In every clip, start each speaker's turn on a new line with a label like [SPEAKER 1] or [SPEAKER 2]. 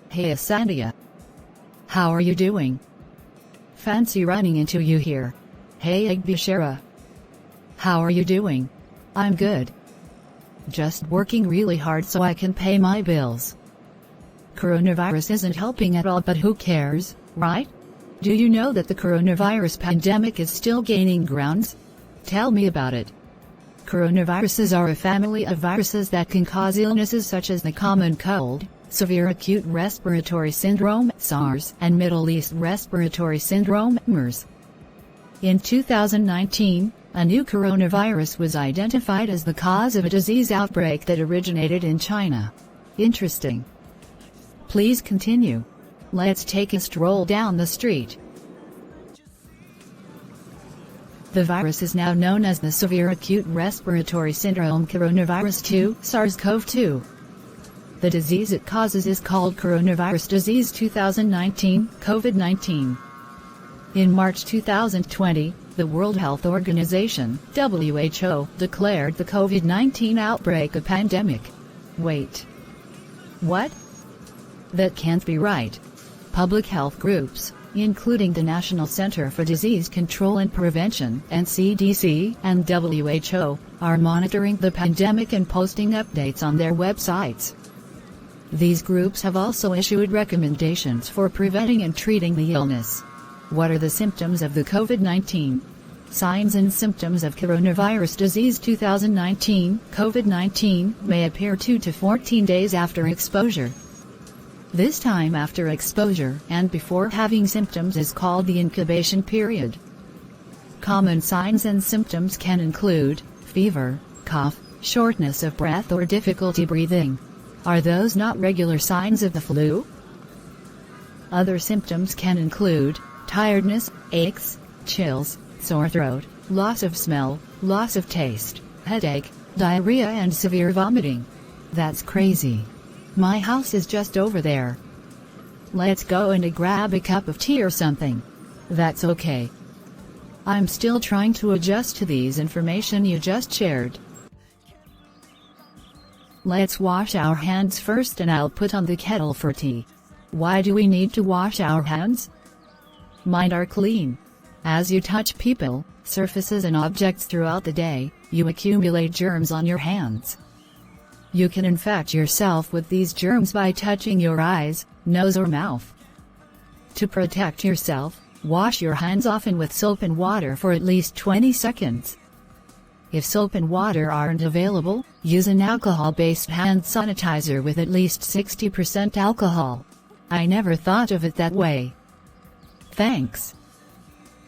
[SPEAKER 1] Hey Sandia. How are you doing? Fancy running into you here. Hey Igbishara. How are you doing? I'm good. Just working really hard so I can pay my bills. Coronavirus isn't helping at all, but who cares, right? Do you know that the coronavirus pandemic is still gaining grounds? Tell me about it. Coronaviruses are a family of viruses that can cause illnesses such as the common cold, severe acute respiratory syndrome (SARS), and Middle East respiratory syndrome (MERS). In 2019, a new coronavirus was identified as the cause of a disease outbreak that originated in China. Interesting. Please continue. Let's take a stroll down the street. The virus is now known as the Severe Acute Respiratory Syndrome Coronavirus 2, SARS-CoV-2. The disease it causes is called Coronavirus Disease 2019, COVID-19. In March 2020, the World Health Organization, WHO, declared the COVID-19 outbreak a pandemic. Wait. What? That can't be right. Public health groups, including the National Center for Disease Control and Prevention, (CDC), and WHO, are monitoring the pandemic and posting updates on their websites. These groups have also issued recommendations for preventing and treating the illness. What are the symptoms of the COVID-19? Signs and symptoms of coronavirus disease 2019, COVID-19, may appear 2 to 14 days after exposure. This time after exposure and before having symptoms is called the incubation period. Common signs and symptoms can include fever, cough, shortness of breath or difficulty breathing. Are those not regular signs of the flu? Other symptoms can include tiredness, aches, chills, sore throat, loss of smell, loss of taste, headache, diarrhea and severe vomiting. That's crazy. My house is just over there. Let's go and grab a cup of tea or something. That's okay. I'm still trying to adjust to these information you just shared. Let's wash our hands first and I'll put on the kettle for tea. Why do we need to wash our hands? Mine are clean. As you touch people, surfaces and objects throughout the day, you accumulate germs on your hands. You can infect yourself with these germs by touching your eyes, nose or mouth. To protect yourself, wash your hands often with soap and water for at least 20 seconds. If soap and water aren't available, use an alcohol-based hand sanitizer with at least 60% alcohol. I never thought of it that way. Thanks.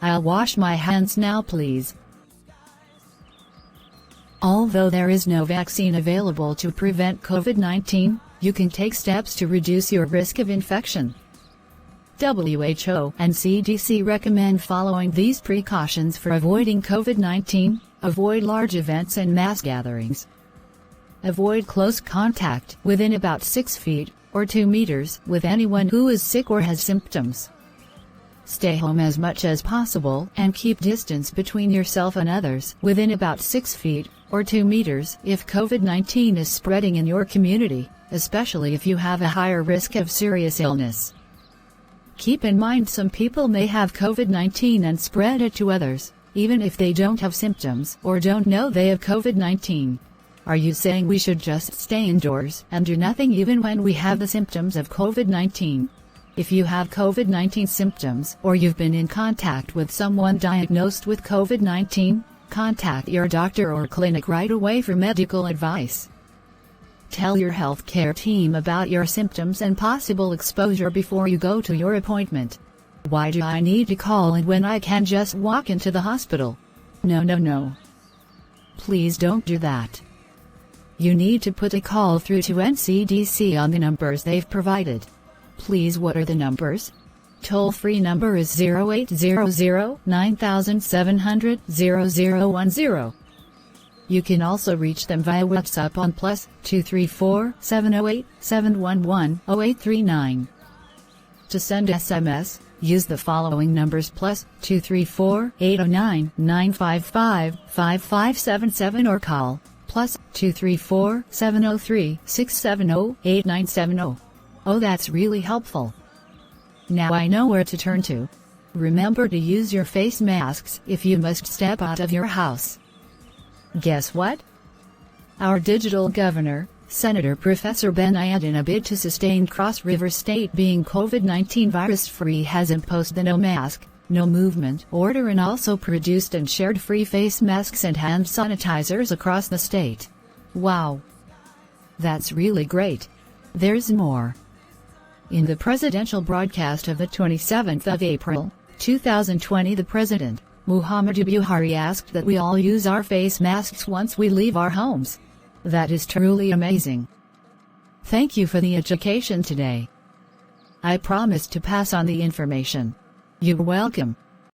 [SPEAKER 1] I'll wash my hands now, please. Although there is no vaccine available to prevent COVID-19, you can take steps to reduce your risk of infection. WHO and CDC recommend following these precautions for avoiding COVID-19. Avoid large events and mass gatherings. Avoid close contact within about 6 feet, or 2 meters, with anyone who is sick or has symptoms. Stay home as much as possible and keep distance between yourself and others within about 6 feet, or 2 meters, if COVID-19 is spreading in your community, especially if you have a higher risk of serious illness. Keep in mind some people may have COVID-19 and spread it to others, even if they don't have symptoms or don't know they have COVID-19. Are you saying we should just stay indoors and do nothing even when we have the symptoms of COVID-19? If you have COVID-19 symptoms or you've been in contact with someone diagnosed with COVID-19, contact your doctor or clinic right away for medical advice. Tell your healthcare team about your symptoms and possible exposure before you go to your appointment. Why do I need to call in when I can just walk into the hospital? No. Please don't do that. You need to put a call through to NCDC on the numbers they've provided. Please, what are the numbers? Toll-free number is 0800-9700-0010. You can also reach them via WhatsApp on +234 708 711 0839. To send SMS, use the following numbers +234 809 955 5577 or call +234 703 670 8970. Oh, that's really helpful. Now I know where to turn to. Remember to use your face masks if you must step out of your house. Guess what? Our digital governor, Senator Professor Ben-Ayad, in a bid to sustain Cross River State being COVID-19 virus-free, has imposed the no mask, no movement order and also produced and shared free face masks and hand sanitizers across the state. Wow! That's really great. There's more. In the presidential broadcast of the 27th of April, 2020, the President, Muhammadu Buhari, asked that we all use our face masks once we leave our homes. That is truly amazing. Thank you for the education today. I promise to pass on the information. You're welcome.